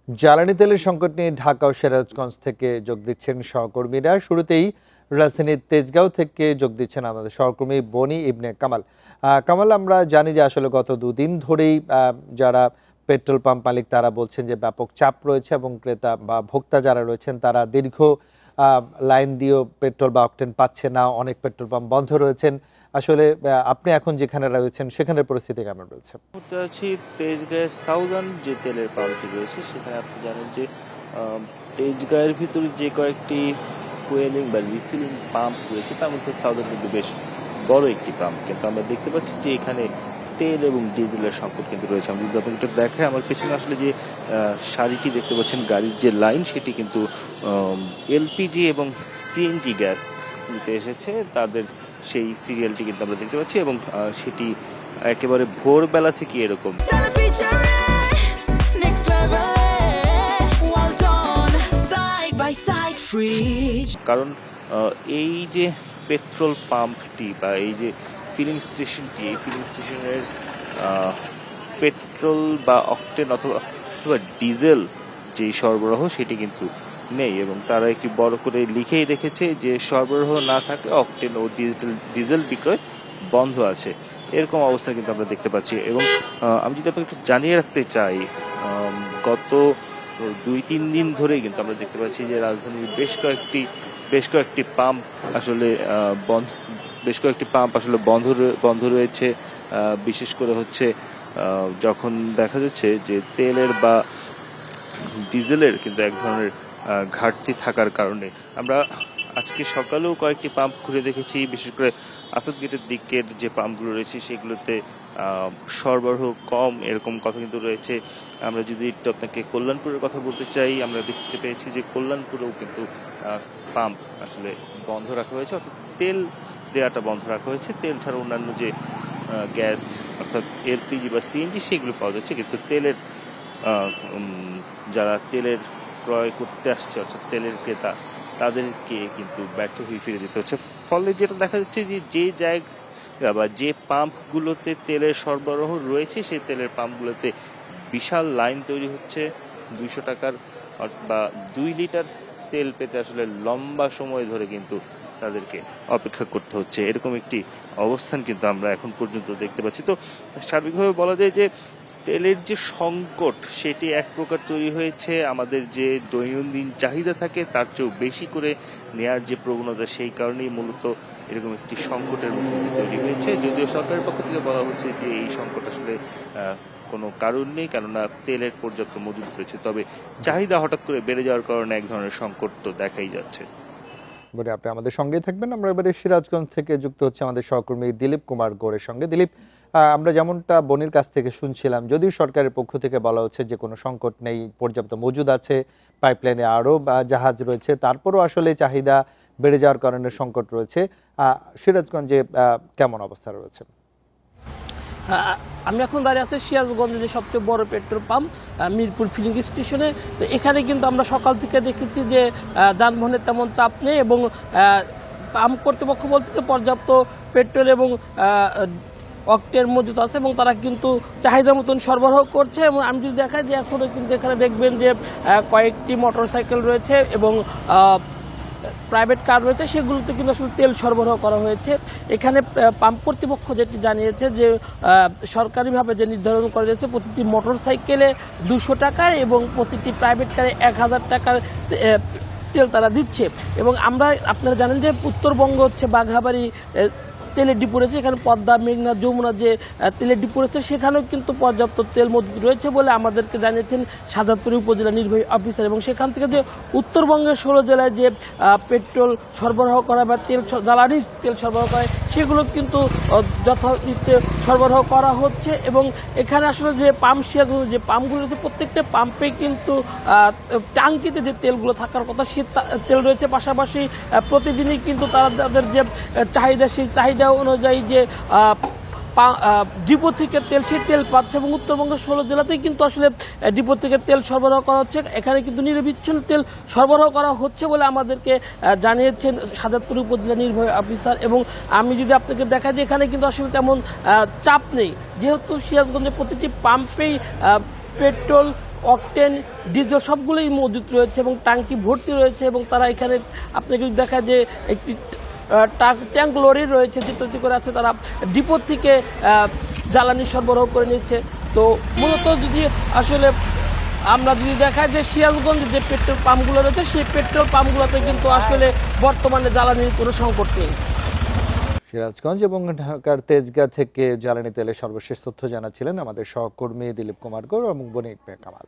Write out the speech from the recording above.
জ্বালানি তেলের সংকট নিয়ে ঢাকা ও সিরাজগঞ্জ থেকে যোগ দিচ্ছেন সহকর্মীরা। শুরুতেই রাজধানীর তেজগাঁও থেকে যোগ দিচ্ছেন আমাদের সহকর্মী বনি ইবনে কামাল। কামাল, আমরা জানি যে আসলে গত দুদিন ধরেই যারা পেট্রোল পাম্প মালিক তারা বলছেন যে ব্যাপক চাপ রয়েছে এবং ক্রেতা বা ভোক্তা যারা রয়েছেন তারা দীর্ঘ লাইন দিয়েও পেট্রোল বা অকটেন পাচ্ছে না। অনেক পেট্রোল পাম্প বন্ধ রয়েছেন। আসলে আপনি এখন যেখানে রয়েছেন সেখানের পরিস্থিতি কেমন রয়েছে? মুহূর্তে আছি তেজগাঁয়ের সাউদার্ন যে তেলের পাম্পটি রয়েছে সেখানে। আপনি জানেন যে তেজগাঁয়ের ভিতরে যে কয়েকটি ফুয়েলিং বা রিফিলিং পাম্প রয়েছে তার মধ্যে সাউদার্ন কিন্তু বেশ বড় একটি পাম্প, কিন্তু আমরা দেখতে পাচ্ছি যে এখানে তেল এবং ডিজেলের সংকট কিন্তু রয়েছে। আমি যদি আপনাকে একটু দেখাই, আমার পেছনে আসলে যে সারিটি দেখতে পাচ্ছেন গাড়ির যে লাইন, সেটি কিন্তু এলপিজি এবং সিএনজি গ্যাস নিতে এসেছে তাদের সেই সিরিয়ালটি কিন্তু আমরা দেখতে পাচ্ছি, এবং সেটি একেবারে ভোরবেলা থেকে এরকম। কারণ এই যে পেট্রোল পাম্পটি বা এই যে ফিলিং স্টেশনটি, এই ফিলিং স্টেশনের পেট্রোল বা অকটেন অথবা ডিজেল যে সরবরাহ সেটি কিন্তু নেই, এবং তারা একটি বড় করে লিখেই রেখেছে যে সরবরাহ না থাকে অকটেন ও ডিজেল বিক্রয় বন্ধ আছে। এরকম অবস্থা কিন্তু আমরা দেখতে পাচ্ছি। এবং আমি যদি আপনাকে একটু জানিয়ে রাখতে চাই, গত 2-3 দিন ধরেই কিন্তু আমরা দেখতে পাচ্ছি যে রাজধানীর বেশ কয়েকটি পাম্প আসলে বন্ধ রয়েছে। বিশেষ করে হচ্ছে যখন দেখা যাচ্ছে যে তেলের বা ডিজেলের কিন্তু এক ধরনের ঘাটতি থাকার কারণে। আমরা আজকে সকালেও কয়েকটি পাম্প ঘুরে দেখেছি, বিশেষ করে আসাদ গেটের দিকের যে পাম্পগুলো রয়েছে সেগুলোতে সরবরাহ কম, এরকম কথা কিন্তু রয়েছে। আমরা যদি একটু আপনাকে কল্যাণপুরের কথা বলতে চাই, আমরা দেখতে পেয়েছি যে কল্যাণপুরেও কিন্তু পাম্প আসলে বন্ধ রাখা হয়েছে, অর্থাৎ তেল দেওয়াটা বন্ধ রাখা হয়েছে। তেল ছাড়া অন্যান্য যে গ্যাস অর্থাৎ এলপিজি বা সিএনজি সেগুলো পাওয়া যাচ্ছে, কিন্তু তেলের যারা তেলের ক্রয় করতে আসছে অর্থাৎ তেলের ক্রেতা তাদেরকে কিন্তু ব্যর্থ হয়ে ফিরে যেতে হচ্ছে। ফলে যেটা দেখা যাচ্ছে যে জায়গা বা যে পাম্পগুলোতে তেলের সরবরাহ রয়েছে সেই তেলের পাম্পগুলোতে বিশাল লাইন তৈরি হচ্ছে। 200 টাকার বা 2 লিটার তেল পেতে আসলে লম্বা সময় ধরে কিন্তু তাদেরকে অপেক্ষা করতে হচ্ছে। এরকম একটি অবস্থান কিন্তু আমরা এখন পর্যন্ত দেখতে পাচ্ছি। তো সার্বিকভাবে বলা যায় যে তেলের যে সংকট সেটি এক প্রকার তৈরি হয়েছে, আমাদের যে দৈনন্দিন চাহিদা থাকে তার চেয়েও বেশি করে নেয়ার যে প্রবণতা, সেই কারণেই মূলত এরকম একটি সংকটের মধ্যে তৈরি হয়েছে। যদিও সরকারের পক্ষ থেকে বলা হচ্ছে যে এই সংকট আসলে কোনো কারণ নেই, কেননা তেলের পর্যাপ্ত মজুদ রয়েছে, তবে চাহিদা হঠাৎ করে বেড়ে যাওয়ার কারণে এক ধরনের সংকট তো দেখাই যাচ্ছে। বলে আপনি আমাদের সঙ্গেই থাকবেন। আমরা এবারে সিরাজগঞ্জ থেকে যুক্ত হচ্ছে আমাদের সহকর্মী দিলীপ কুমার গৌড়ের সঙ্গে। দিলীপ, আমরা যেমনটা বনির কাছ থেকে শুনছিলাম, যদিও সরকারের পক্ষ থেকে বলা হচ্ছে যে কোনো সংকট নেই, পর্যাপ্ত মজুদ আছে, পাইপলাইনে আরও জাহাজ রয়েছে, তারপরও আসলে চাহিদা বেড়ে যাওয়ার কারণে সংকট রয়েছে। সিরাজগঞ্জে কেমন অবস্থা রয়েছে? আমি এখন দাঁড়িয়ে আছি সিরাজগঞ্জে যে সবচেয়ে বড় পেট্রোল পাম্প মিরপুর ফিলিং স্টেশনে। তো এখানে কিন্তু আমরা সকাল থেকে দেখেছি যে যানবাহনের তেমন চাপ নেই, এবং পাম্প কর্তৃপক্ষ বলছে যে পর্যাপ্ত পেট্রোল এবং অকটেন মজুদ আছে, এবং তারা কিন্তু চাহিদা মতন সরবরাহ করছে। এবং আমি যদি দেখাই যে এখনো কিন্তু এখানে দেখবেন যে কয়েকটি মোটরসাইকেল রয়েছে এবং প্রাইভেট কার রয়েছে, সেগুলোতে কিন্তু আসলে তেল সরবরাহ করা হয়েছে। এখানে পাম্প কর্তৃপক্ষ যেটি জানিয়েছে যে সরকারিভাবে যে নির্ধারণ করা হয়েছে প্রতিটি মোটরসাইকেলে 200 টাকার এবং প্রতিটি প্রাইভেট কারে 1000 টাকার তেল তারা দিচ্ছে। এবং আপনারা জানেন যে উত্তরবঙ্গ হচ্ছে বাঘাবাড়ি তেলের ডিপো রয়েছে, এখানে পদ্মা, মেঘনা, যমুনা যে তেলের ডিপো রয়েছে সেখানেও কিন্তু পর্যাপ্ত তেল মজুদ রয়েছে বলে আমাদেরকে জানিয়েছেন শাহজাদপুর উপজেলা নির্বাহী অফিসার। এবং সেখান থেকে যে উত্তরবঙ্গের 16 জেলায় যে পেট্রোল সরবরাহ করা বা জ্বালানির তেল সরবরাহ করে সেগুলো কিন্তু যথারীতি সরবরাহ করা হচ্ছে। এবং এখানে আসলে যে পাম্প সিরাজগঞ্জ যে পাম্পগুলো রয়েছে প্রত্যেকটা পাম্পে কিন্তু ট্যাঙ্কিতে যে তেলগুলো থাকার কথা সে তেল রয়েছে। পাশাপাশি প্রতিদিনই কিন্তু তাদের যে চাহিদা সেই চাহিদা অনুযায়ী যে ডিপো থেকে তেল সেই তেল পাচ্ছে, এবং উত্তরবঙ্গের 16 জেলাতেই কিন্তু আসলে ডিপো থেকে তেল সরবরাহ করা হচ্ছে। এখানে কিন্তু নিরবিচ্ছিন্ন তেল সরবরাহ করা হচ্ছে বলে আমাদেরকে জানিয়েছেন শাহজাদপুর উপজেলা নির্বাহী অফিসার। এবং আমি যদি আপনাকে দেখাই যে এখানে কিন্তু আসলে তেমন চাপ নেই, যেহেতু সিরাজগঞ্জের প্রতিটি পাম্পেই পেট্রোল, অকটেন, ডিজেল সবগুলোই মজুত রয়েছে এবং ট্যাঙ্কি ভর্তি রয়েছে এবং তারা এখানে আপনাকে দেখা যে একটি ট্যাঙ্ক লরি রয়েছে যেটি করে আছে, তারা ডিপো থেকে জ্বালানি সরবরাহ করে নিচ্ছে। তো মূলত যদি আসলে আমরা যদি দেখা যে সিরাজগঞ্জ যে পেট্রোল পাম্পগুলো রয়েছে সেই পেট্রোল পাম্পগুলোতে কিন্তু আসলে বর্তমানে জ্বালানির কোনো সংকট নেই। সিরাজগঞ্জ এবং ঢাকার তেজগাঁ থেকে জ্বালানি তেলের সর্বশেষ তথ্য জানাচ্ছিলেন আমাদের সহকর্মী দিলীপ কুমার গৌর এবং বনি ইবনে কামাল।